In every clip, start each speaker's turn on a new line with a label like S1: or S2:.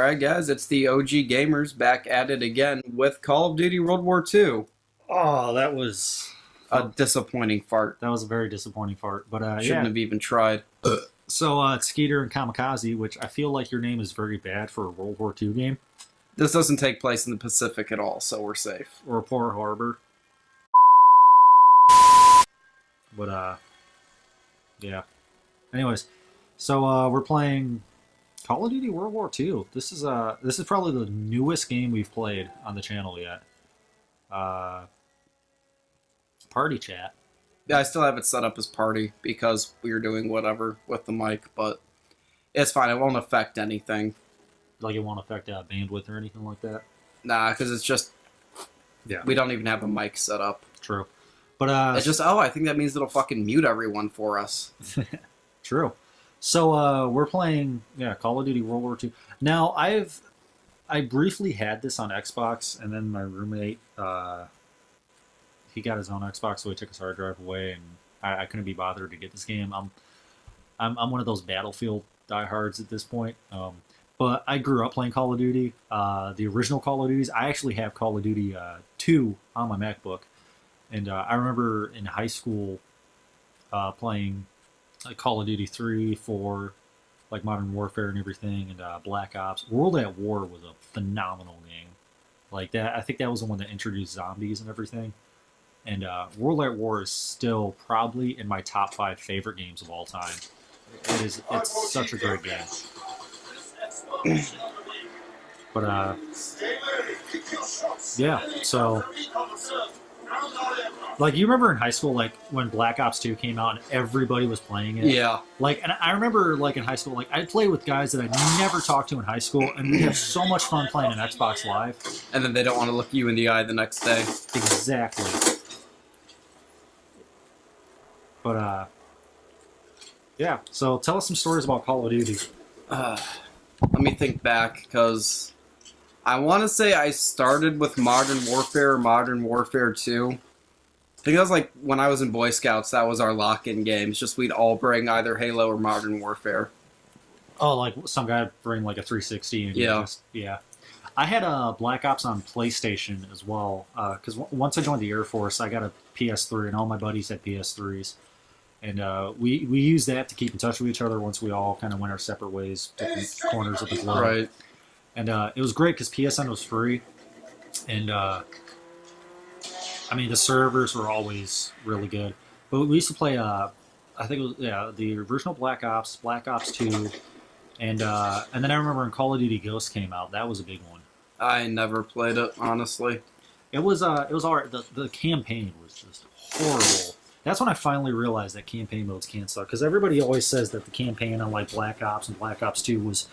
S1: Alright guys, it's the OG Gamers back at it again with Call of Duty World War II.
S2: Oh, that was
S1: A disappointing fart.
S2: that was a very disappointing fart. But
S1: Shouldn't
S2: yeah.
S1: have even tried.
S2: So it's Skeetur and Kamikaze, which I feel like your name is very bad for a World War II game
S1: This doesn't take place in the Pacific at all, so we're safe.
S2: or Pearl Harbor. But yeah. Anyways, so we're playing Call of Duty World War II. This is probably the newest game we've played on the channel yet. Party chat.
S1: Yeah, I still have it set up as party because we were doing whatever with the mic, but it's fine. It won't affect anything.
S2: Like it won't affect bandwidth or anything like that.
S1: Nah, because it's just...
S2: Yeah.
S1: We don't even have the mic set up.
S2: True. But
S1: It's just, I think that means it'll fucking mute everyone for us.
S2: True. So we're playing Call of Duty World War II. Now I briefly had this on Xbox, and then my roommate he got his own Xbox, so he took his hard drive away, and I couldn't be bothered to get this game. I'm one of those Battlefield diehards at this point. But I grew up playing Call of Duty, the original Call of Duties. I actually have Call of Duty 2 on my MacBook, and I remember in high school playing Call of Duty 3, 4, like Modern Warfare and everything, and Black Ops. World at War was a phenomenal game. Like that, I think that was the one that introduced zombies and everything. And World at War is still probably in my top 5 favorite games of all time. It's such a great game. But yeah, so like you remember in high school, like when Black Ops 2 came out and everybody was playing it.
S1: Yeah.
S2: Like, and I remember like in high school, like I'd play with guys that I never talked to in high school, and we'd have so much fun playing an Xbox Live.
S1: And then they don't want to look you in the eye the next day.
S2: Exactly. But yeah. So tell us some stories about Call of Duty.
S1: Let me think back, because I want to say I started with Modern Warfare or Modern Warfare 2. I think that was like when I was in Boy Scouts, that was our lock-in game. It's just we'd all bring either Halo or Modern Warfare.
S2: Oh, like some guy bring like a 360 and yeah. I had a Black Ops on PlayStation as well, because once I joined the Air Force, I got a PS3, and all my buddies had PS3s. And we used that to keep in touch with each other once we all kind of went our separate ways, different corners of the globe.
S1: Right.
S2: And it was great because PSN was free. And, I mean, the servers were always really good. But we used to play, I think it was, the original Black Ops 2. And then I remember when Call of Duty Ghosts came out. That was a big one.
S1: I never played it, honestly.
S2: It was all right. The campaign was just horrible. That's when I finally realized that campaign modes can't suck. Because everybody always says that the campaign on like Black Ops and Black Ops 2 was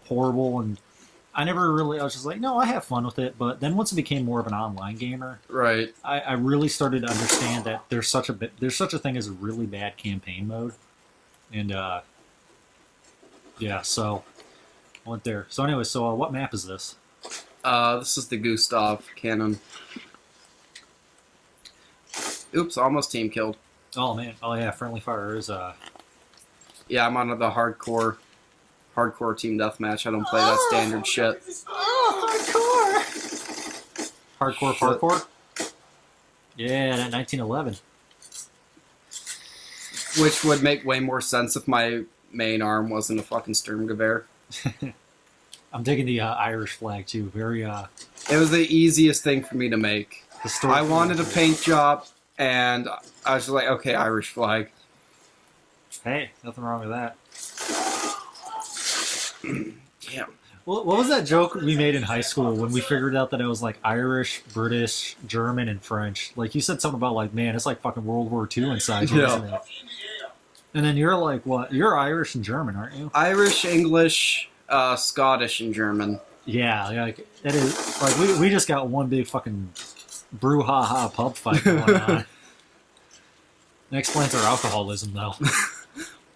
S2: horrible. And I was just like, no, I have fun with it. But then once it became more of an online gamer,
S1: right,
S2: I really started to understand that there's such a thing as a really bad campaign mode. And yeah, so I went there. So anyway, what map is this?
S1: This is the Gustav cannon. Oops, almost team killed.
S2: Oh man, oh yeah, friendly fire is
S1: Yeah, I'm on the hardcore team deathmatch. I don't play that standard shit.
S2: Oh, hardcore parkour. Yeah, that 1911.
S1: Which would make way more sense if my main arm wasn't a fucking Sturmgewehr.
S2: I'm digging the Irish flag too. Very
S1: It was the easiest thing for me to make. I wanted a paint job, and I was just like, okay, Irish flag.
S2: Hey, nothing wrong with that.
S1: Damn.
S2: What was that joke we made in high school when we figured out that it was like Irish, British, German, and French? Like you said something about like, man, it's like fucking World War II inside you, isn't it? And then you're like, what? You're Irish and German, aren't you?
S1: Irish, English, Scottish, and German.
S2: Yeah, like it is. Like we just got one big fucking brouhaha pub fight going on. That explains our alcoholism, though.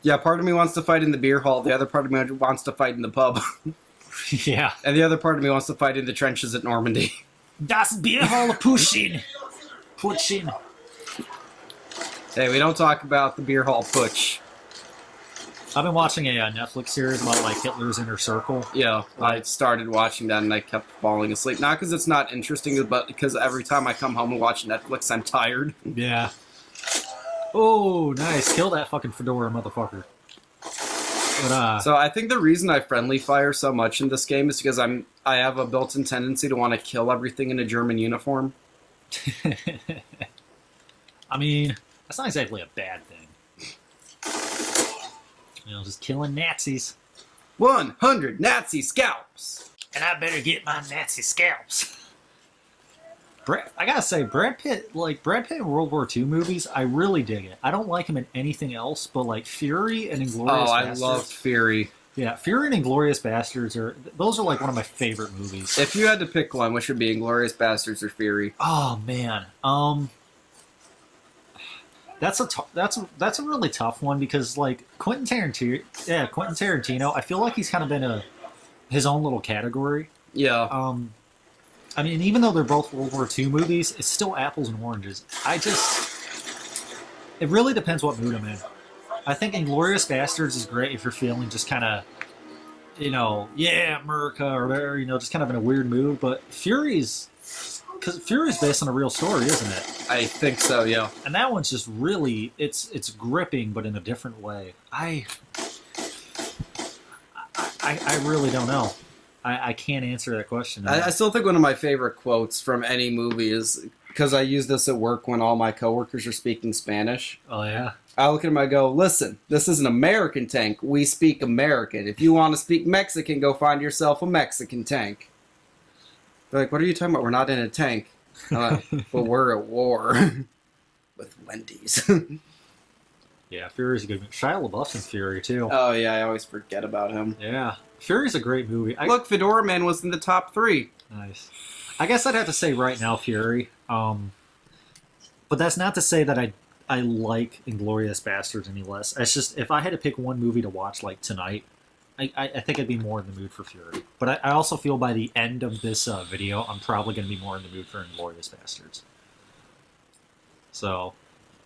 S1: Yeah, part of me wants to fight in the beer hall. The other part of me wants to fight in the pub.
S2: Yeah.
S1: And the other part of me wants to fight in the trenches at Normandy.
S2: Das Beer Hall Pushing. Pushing.
S1: Hey, we don't talk about the beer hall putsch.
S2: I've been watching a Netflix series about like Hitler's inner circle.
S1: Yeah, I started watching that and I kept falling asleep. Not because it's not interesting, but because every time I come home and watch Netflix, I'm tired.
S2: Yeah. Oh, nice. Kill that fucking fedora motherfucker. But,
S1: so I think the reason I friendly fire so much in this game is because I have a built-in tendency to want to kill everything in a German uniform.
S2: I mean, that's not exactly a bad thing. You know, just killing Nazis.
S1: 100 Nazi scalps!
S2: And I better get my Nazi scalps. I gotta say, Brad Pitt in World War II movies, I really dig it. I don't like him in anything else, but like Fury and Inglourious Bastards.
S1: I loved Fury.
S2: Yeah, Fury and Inglourious Bastards those are like one of my favorite movies.
S1: If you had to pick one, which would be Inglourious Bastards or Fury?
S2: Oh man, that's a really tough one because like Quentin Tarantino, I feel like he's kind of been his own little category.
S1: Yeah.
S2: I mean, even though they're both World War II movies, it's still apples and oranges. It really depends what mood I'm in. I think Inglourious Bastards is great if you're feeling just kind of, yeah, America, or just kind of in a weird mood. But Fury's based on a real story, isn't it?
S1: I think so, yeah.
S2: And that one's just really, it's gripping, but in a different way. I really don't know. I can't answer that question.
S1: I still think one of my favorite quotes from any movie is, because I use this at work when all my coworkers are speaking Spanish.
S2: Oh, yeah?
S1: I look at them, I go, listen, this is an American tank. We speak American. If you want to speak Mexican, go find yourself a Mexican tank. They're like, what are you talking about? We're not in a tank. But we're at war. With Wendy's.
S2: Yeah, Fury's a good movie. Shia LaBeouf's in Fury, too.
S1: Oh, yeah, I always forget about him.
S2: Yeah. Fury's a great movie.
S1: Look, Fedora Man was in the top 3.
S2: Nice. I guess I'd have to say right now Fury. But that's not to say that I like Inglourious Bastards any less. It's just, if I had to pick one movie to watch like tonight, I think I'd be more in the mood for Fury. But I also feel by the end of this video, I'm probably going to be more in the mood for Inglourious Bastards. So,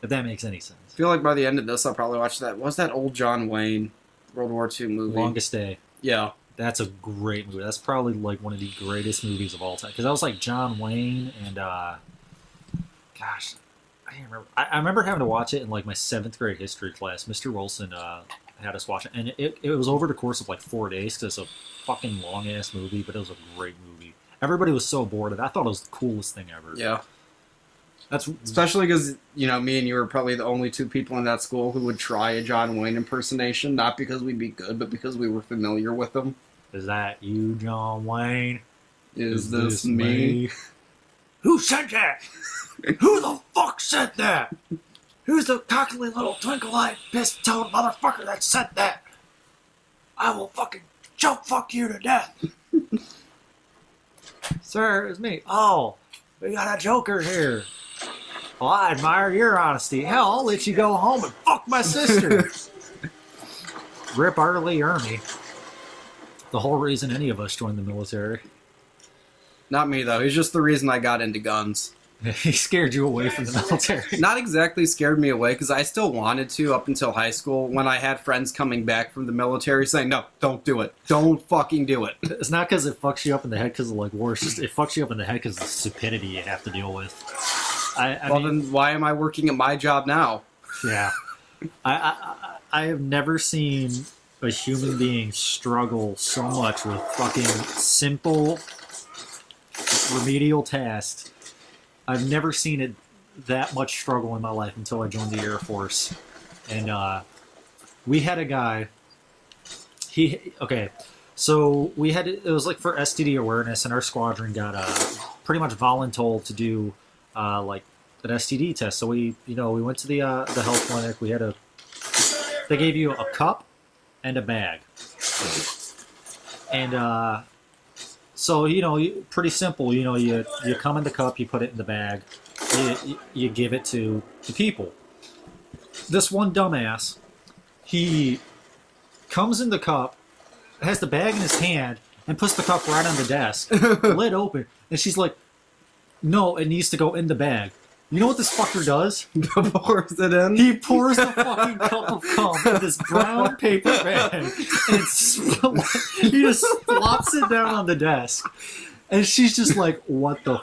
S2: if that makes any sense.
S1: I feel like by the end of this, I'll probably watch that. What's that old John Wayne World War II movie?
S2: Longest Day.
S1: Yeah.
S2: That's a great movie. That's probably like one of the greatest movies of all time. Because that was like John Wayne and, gosh, I can't remember. I remember having to watch it in like my 7th grade history class. Mr. Wilson had us watch it. And it was over the course of like 4 days because it's a fucking long-ass movie, but it was a great movie. Everybody was so bored of it. I thought it was the coolest thing ever.
S1: Yeah.
S2: That's
S1: especially because, me and you were probably the only 2 people in that school who would try a John Wayne impersonation, not because we'd be good, but because we were familiar with him.
S2: Is that you, John Wayne?
S1: Is this me?
S2: Who said that? Who the fuck said that? Who's the cocky little twinkle-eyed, piss-toed motherfucker that said that? I will fucking choke fuck you to death. Sir, it's me. Oh, we got a joker here. Well, I admire your honesty. Hell, I'll let you go home and fuck my sister. Rip Arlie Ermey. The whole reason any of us joined the military.
S1: Not me, though. He's just the reason I got into guns.
S2: He scared you away from the military.
S1: Not exactly scared me away, because I still wanted to up until high school when I had friends coming back from the military saying, no, don't do it. Don't fucking do it.
S2: It's not because it fucks you up in the head because of like war. It's just it fucks you up in the head because of the stupidity you have to deal with. I mean,
S1: then why am I working at my job now?
S2: Yeah. I have never seen a human being struggle so much with fucking simple remedial tasks. I've never seen it that much struggle in my life until I joined the Air Force. And we had a guy, so we had, it was like for STD awareness, and our squadron got pretty much voluntold to do like an STD test. So we went to the health clinic. They gave you a cup and a bag. And so, pretty simple. You come in the cup, you put it in the bag, you give it to the people. This one dumbass, he comes in the cup, has the bag in his hand, and puts the cup right on the desk, lid open. And she's like, no, it needs to go in the bag. You know what this fucker does?
S1: Pours it in.
S2: He pours the fucking cup of cum in this brown paper bag, and he just flops it down on the desk. And she's just like, what the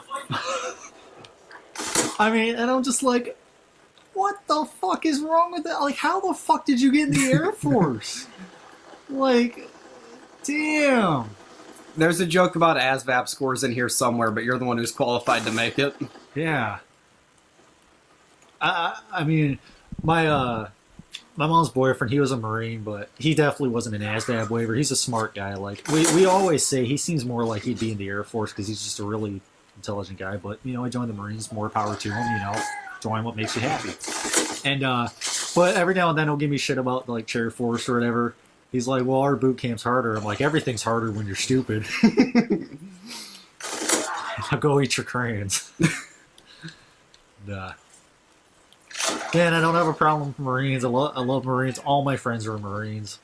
S2: I mean, and I'm just like, what the fuck is wrong with that? Like, how the fuck did you get in the Air Force? Like, damn.
S1: There's a joke about ASVAB scores in here somewhere, but you're the one who's qualified to make it.
S2: Yeah. I mean, my mom's boyfriend, he was a Marine, but he definitely wasn't an ASVAB waiver. He's a smart guy. Like, we always say he seems more like he'd be in the Air Force because he's just a really intelligent guy. But, you know, I joined the Marines, more power to him, you know. Join what makes you happy. And, but every now and then he'll give me shit about, like, Chair Force or whatever. He's like, well, our boot camp's harder. I'm like, everything's harder when you're stupid. Now go eat your crayons. Man, I don't have a problem with Marines. I love Marines. All my friends are Marines.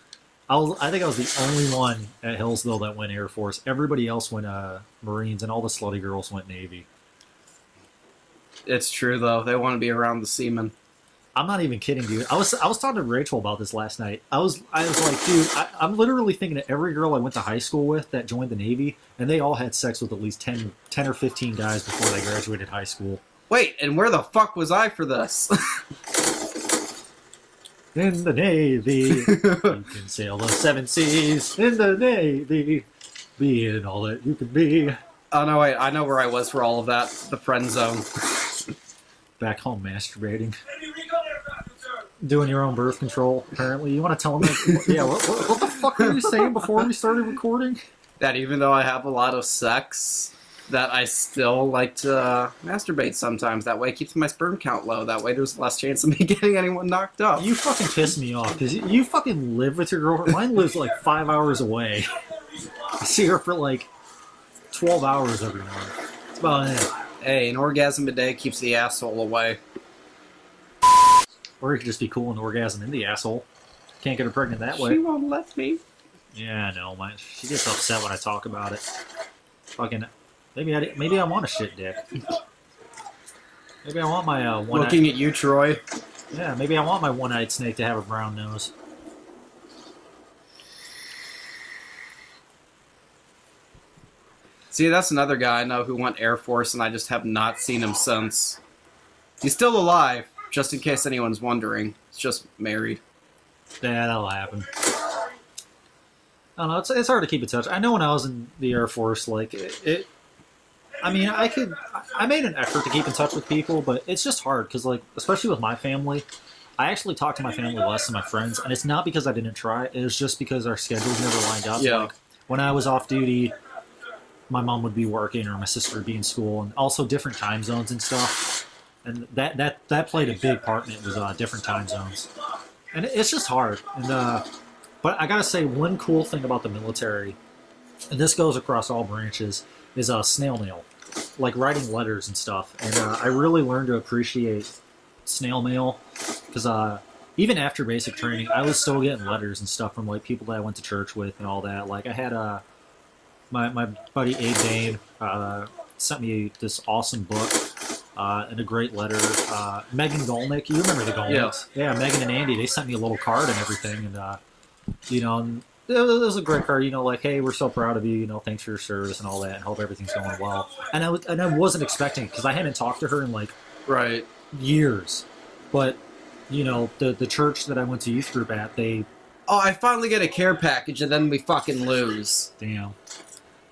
S2: I think I was the only one at Hillsville that went Air Force. Everybody else went Marines, and all the slutty girls went Navy.
S1: It's true, though. They want to be around the seamen.
S2: I'm not even kidding, dude. I was talking to Rachel about this last night. I was like, dude, I'm literally thinking of every girl I went to high school with that joined the Navy, and they all had sex with at least 10 or 15 guys before they graduated high school.
S1: Wait, and where the fuck was I for this?
S2: In the Navy, you can sail the 7 seas. In the Navy, being all that you can be.
S1: Oh, no, wait. I know where I was for all of that. The friend zone.
S2: Back home masturbating. Doing your own birth control, apparently. You want to tell them, like, yeah, what the fuck were you saying before we started recording?
S1: That even though I have a lot of sex, that I still like to masturbate sometimes. That way it keeps my sperm count low. That way there's less chance of me getting anyone knocked up.
S2: You fucking piss me off, because you fucking live with your girlfriend. Mine lives like 5 hours away. I see her for like 12 hours every month. That's about it.
S1: Hey, an orgasm a day keeps the asshole away.
S2: Or you could just be cool and orgasm in the asshole. Can't get her pregnant that way.
S1: She won't let me.
S2: Yeah, I know. She gets upset when I talk about it. Fucking... Maybe I want a shit dick. Maybe I want my one.
S1: Looking at you, Troy.
S2: Yeah, maybe I want my one-eyed snake to have a brown nose.
S1: See, that's another guy I know who went Air Force, and I just have not seen him since. He's still alive, just in case anyone's wondering. He's just married.
S2: Yeah, that'll happen. I don't know. It's hard to keep in touch. I know when I was in the Air Force, like I mean, I made an effort to keep in touch with people, but it's just hard because, like, especially with my family, I actually talk to my family less than my friends, and it's not because I didn't try. It was just because our schedules never lined up.
S1: Yeah.
S2: Like, when I was off duty, my mom would be working or my sister would be in school, and also different time zones and stuff. And that played a big part in it, was different time zones. And it's just hard. And but I gotta say, one cool thing about the military, and this goes across all branches, is snail mail, like writing letters and stuff. And I really learned to appreciate snail mail because even after basic training, I was still getting letters and stuff from like people that I went to church with and all that. Like I had my buddy Abe Dane sent me this awesome book and a great letter. Megan Golnick, you remember the Golnicks? Yeah, Megan and Andy, they sent me a little card and everything, and you know. It was a great card, you know, like, hey, we're so proud of you, you know, thanks for your service and all that, and hope everything's going well. And I wasn't expecting it, because I hadn't talked to her in, like, years. But, you know, the church that I went to youth group at, they...
S1: Oh, I finally get a care package, and then we fucking lose.
S2: Damn.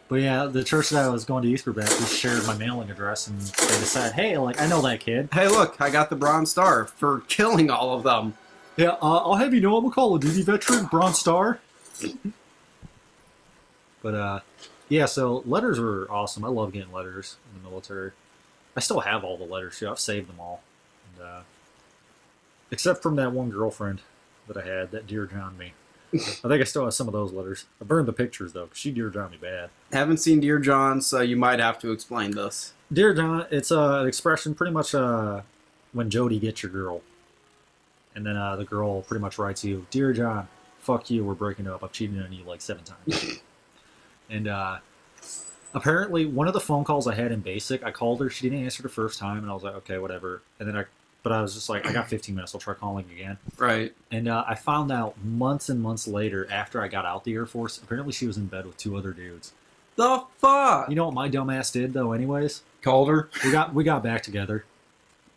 S2: But yeah, the church that I was going to youth group at just shared my mailing address, and they decided, hey, like, I know that kid.
S1: Hey, look, I got the Bronze Star for killing all of them.
S2: Yeah, I'll have you know I'm a Call of Duty veteran, Bronze Star. But yeah, so letters were awesome. I love getting letters in the military. I still have all the letters too. I've saved them all, and, except from that one girlfriend that I had that Dear John me. I think I still have some of those letters. I burned the pictures though, because she Dear John me bad.
S1: Haven't seen Dear John, so you might have to explain this.
S2: Dear John, it's an expression pretty much when Jody gets your girl, and then the girl pretty much writes you, Dear John, fuck you, we're breaking up. I've cheated on you like 7 times. And Apparently, one of the phone calls I had in basic, I called her. She didn't answer the first time, and I was like, okay, whatever. And then but I was just like, I got 15 minutes. I'll try calling again.
S1: Right.
S2: And I found out months and months later, after I got out the Air Force, apparently she was in bed with 2 other dudes.
S1: The fuck?
S2: You know what my dumbass did though? Anyways,
S1: Called her?
S2: we got back together.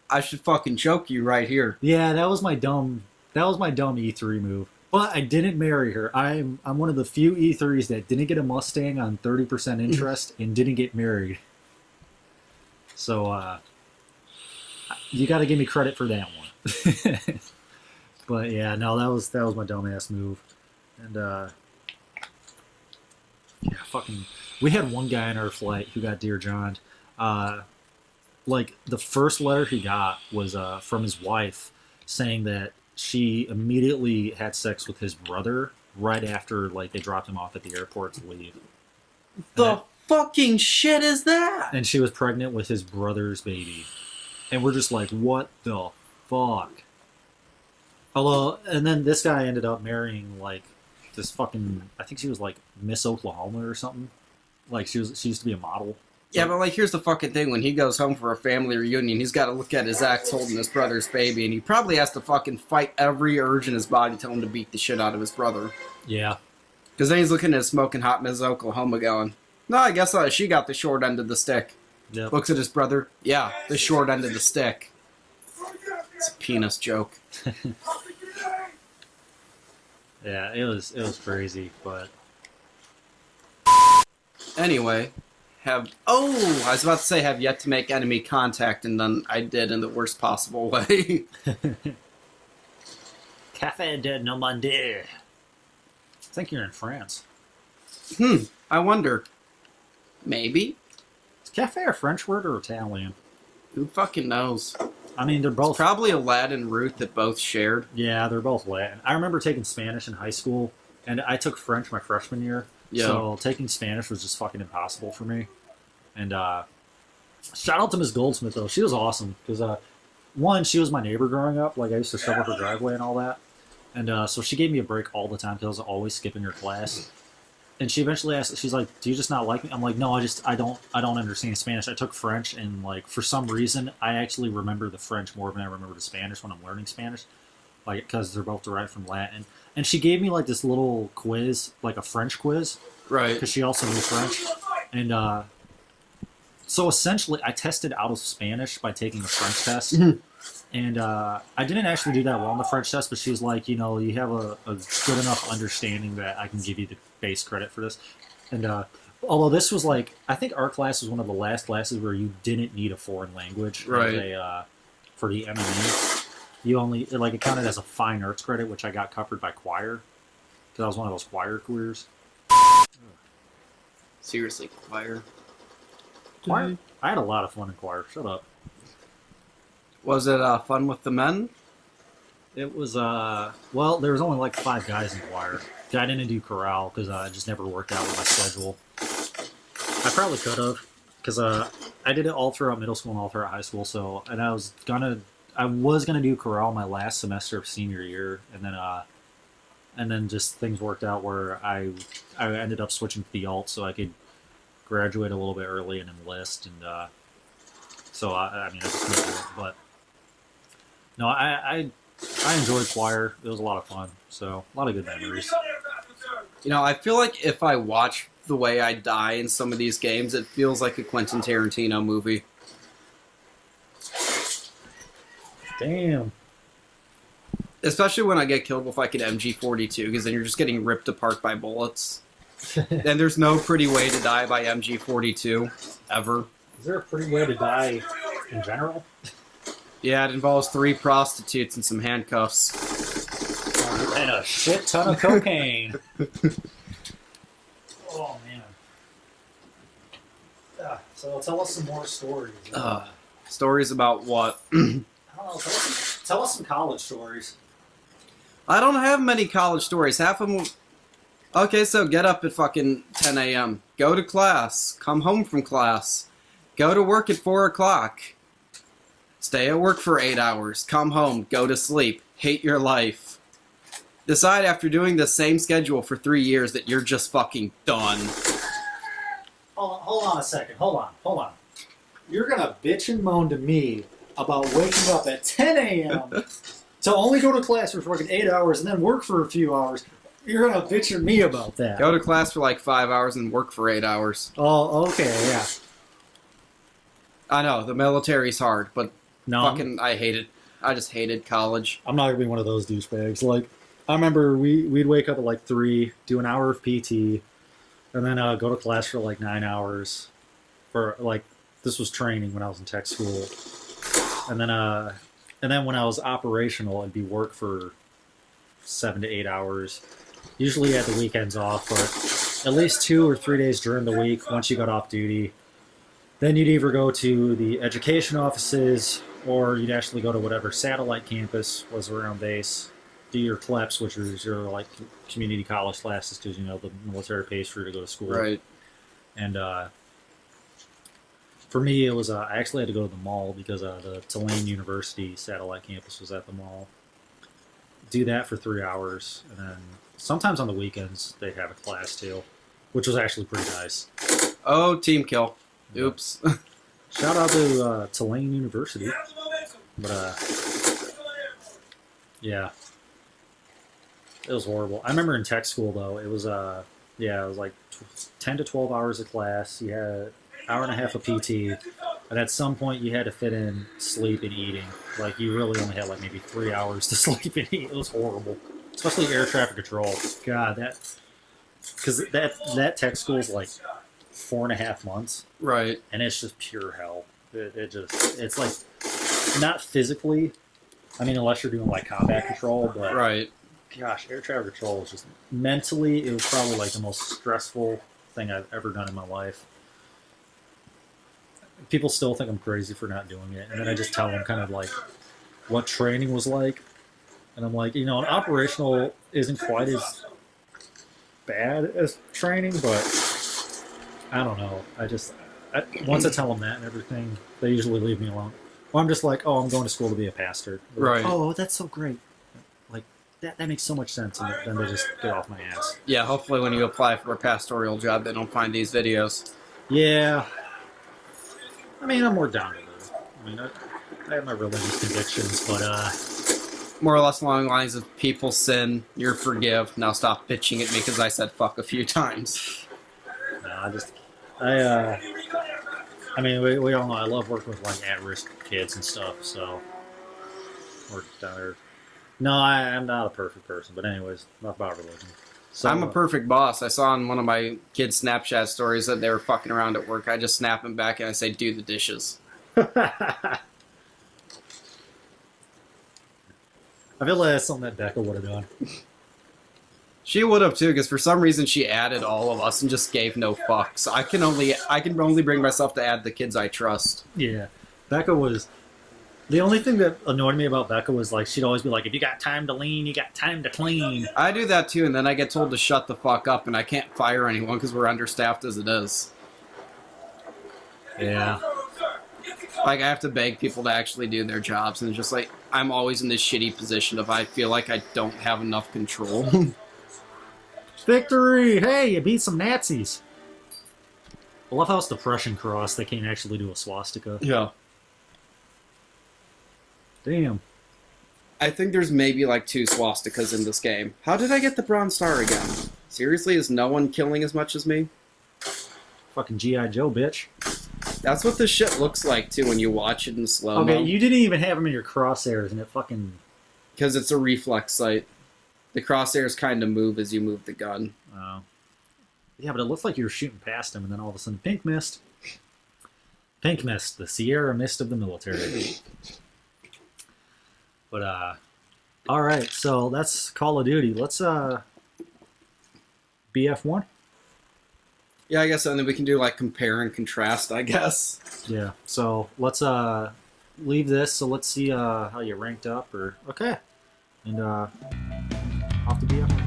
S1: I should fucking choke you right here.
S2: Yeah, that was my dumb E3 move. But I didn't marry her. I'm one of the few E3s that didn't get a Mustang on 30% interest and didn't get married. So you got to give me credit for that one. But yeah, no, that was my dumbass move. And yeah, fucking. We had one guy on our flight who got Dear John. Like the first letter he got was from his wife saying that she immediately had sex with his brother right after like they dropped him off at the airport to leave.
S1: The fucking shit is that?
S2: And she was pregnant with his brother's baby. And we're just like, what the fuck? Although, and then this guy ended up marrying like this fucking, I think she was like Miss Oklahoma or something. Like she used to be a model.
S1: Yeah, but like here's the fucking thing. When he goes home for a family reunion, he's got to look at his ex holding his brother's baby, and he probably has to fucking fight every urge in his body to tell him to beat the shit out of his brother.
S2: Yeah.
S1: Because then he's looking at smoking hot Miss Oklahoma going, no, I guess she got the short end of the stick.
S2: Yep.
S1: Looks at his brother, yeah, the short end of the stick. It's a penis joke.
S2: Yeah, it was crazy, but
S1: anyway, I was about to say have yet to make enemy contact, and then I did in the worst possible way.
S2: Café de Normandie. I think you're in France.
S1: I wonder. Maybe?
S2: Is café a French word or Italian?
S1: Who fucking knows?
S2: I mean, they're both...
S1: It's probably a Latin root that both shared.
S2: Yeah, they're both Latin. I remember taking Spanish in high school, and I took French my freshman year.
S1: Yeah.
S2: So taking Spanish was just fucking impossible for me. And shout out to Miss Goldsmith, though. She was awesome. Because, one, she was my neighbor growing up. Like, I used to shovel her driveway and all that. And so she gave me a break all the time because I was always skipping her class. And she eventually asked, she's like, do you just not like me? I'm like, no, I don't understand Spanish. I took French, and like for some reason, I actually remember the French more than I remember the Spanish when I'm learning Spanish. Like, because they're both derived from Latin. And she gave me like this little quiz, like a French quiz.
S1: Right.
S2: Because she also knew French. And so essentially, I tested out of Spanish by taking a French test. And I didn't actually do that well on the French test, but she's like, you know, you have a good enough understanding that I can give you the base credit for this. And although this was like, I think our class was one of the last classes where you didn't need a foreign language
S1: right.
S2: For the MME. You only, like, it counted as a fine arts credit, which I got covered by choir. Because I was one of those choir careers.
S1: Seriously, choir.
S2: Choir? I had a lot of fun in choir. Shut up.
S1: Was it fun with the men?
S2: It was, well, there was only like 5 guys in choir. I didn't do chorale because it just never worked out with my schedule. I probably could have, because I did it all throughout middle school and all throughout high school. So, and I was gonna do chorale my last semester of senior year, and then just things worked out where I ended up switching to the alt so I could graduate a little bit early and enlist, and so I mean I just couldn't do it. But no, I enjoyed choir. It was a lot of fun. So a lot of good memories.
S1: You know, I feel like if I watch the way I die in some of these games, it feels like a Quentin Tarantino movie.
S2: Damn.
S1: Especially when I get killed with like an MG42, because then you're just getting ripped apart by bullets. And there's no pretty way to die by MG42, ever.
S2: Is there a pretty way to die in general?
S1: Yeah, it involves 3 prostitutes and some handcuffs.
S2: And a shit ton of cocaine. Oh, man. So tell us some more stories.
S1: Stories about what?
S2: I don't know. Tell us some college stories.
S1: I don't have many college stories. Half of them... Okay, so get up at fucking 10 a.m. Go to class. Come home from class. Go to work at 4 o'clock. Stay at work for 8 hours. Come home. Go to sleep. Hate your life. Decide after doing the same schedule for 3 years that you're just fucking done.
S2: hold on a second. Hold on. You're gonna bitch and moan to me about waking up at 10 a.m. to only go to class for fucking 8 hours and then work for a few hours. You're gonna bitch at me about that.
S1: Go to class for like 5 hours and work for 8 hours.
S2: Oh, okay, yeah.
S1: I know, the military's hard, but
S2: No,
S1: I hate it. I just hated college.
S2: I'm not gonna be one of those douchebags. Like, I remember we'd wake up at like 3, do an hour of PT, and then go to class for like 9 hours. For like, this was training when I was in tech school, and then when I was operational, it'd be work for 7 to 8 hours. Usually at the weekends off, but at least 2 or 3 days during the week once you got off duty. Then you'd either go to the education offices or you'd actually go to whatever satellite campus was around base, do your CLEPs, which is your like community college classes, because you know the military pays for you to go to school.
S1: Right.
S2: And for me, it was I actually had to go to the mall because the Tulane University satellite campus was at the mall. Do that for 3 hours, and then sometimes on the weekends they'd have a class too, which was actually pretty nice.
S1: Oh, team kill. Oops.
S2: Shout out to Tulane University. But, yeah. It was horrible. I remember in tech school, though, it was like 10 to 12 hours of class. You had an hour and a half of PT. And at some point, you had to fit in sleep and eating. Like, you really only had, like, maybe 3 hours to sleep and eat. It was horrible. Especially air traffic control. God, because that tech school is, like, 4.5 months.
S1: Right.
S2: And it's just pure hell. It's like, not physically, I mean, unless you're doing like combat control, but
S1: right.
S2: Gosh, air traffic control was just mentally, it was probably like the most stressful thing I've ever done in my life. People still think I'm crazy for not doing it, and then I just tell them kind of like what training was like, and I'm like, you know, an operational isn't quite as bad as training, but I don't know. Once I tell them that and everything, they usually leave me alone. Well, I'm just like, oh, I'm going to school to be a pastor. They're
S1: right.
S2: Like, oh, that's so great. Like, that makes so much sense. And then they just get off my ass.
S1: Yeah, hopefully when you apply for a pastoral job, they don't find these videos.
S2: Yeah. I mean, I'm more down to it. I mean, I have my religious convictions, but,
S1: more or less along the lines of people sin, you're forgive, now stop bitching at me because I said fuck a few times.
S2: No, I mean, we all know I love working with like at-risk kids and stuff, so work down there. No, I'm not a perfect person, but anyways, not about religion. So,
S1: I'm a perfect boss. I saw in one of my kids' Snapchat stories that they were fucking around at work. I just snap them back and I say, do the dishes.
S2: I feel like that's something that Becca would have done.
S1: She would have too, because for some reason she added all of us and just gave no fucks. I can only bring myself to add the kids I trust.
S2: Yeah, Becca was. The only thing that annoyed me about Becca was like she'd always be like, "If you got time to lean, you got time to clean."
S1: I do that too, and then I get told to shut the fuck up, and I can't fire anyone because we're understaffed as it is.
S2: Yeah.
S1: Like, I have to beg people to actually do their jobs, and it's just like, I'm always in this shitty position of I feel like I don't have enough control.
S2: Victory! Hey, you beat some Nazis. I love how it's the Prussian cross. They can't actually do a swastika.
S1: Yeah.
S2: Damn.
S1: I think there's maybe like 2 swastikas in this game. How did I get the Bronze Star again? Seriously, is no one killing as much as me?
S2: Fucking G.I. Joe, bitch.
S1: That's what this shit looks like, too, when you watch it in slow-mo.
S2: Okay, you didn't even have them in your crosshairs, and it fucking...
S1: Because it's a reflex sight. The crosshairs kind of move as you move the gun.
S2: Oh. Yeah, but it looked like you were shooting past him, and then all of a sudden, pink mist. Pink mist, the Sierra mist of the military. But, alright, so that's Call of Duty. Let's, BF1?
S1: Yeah, I guess, and then we can do, like, compare and contrast, I guess.
S2: Yeah, so let's, leave this, so let's see, how you ranked up, or, okay. And, off to BF1.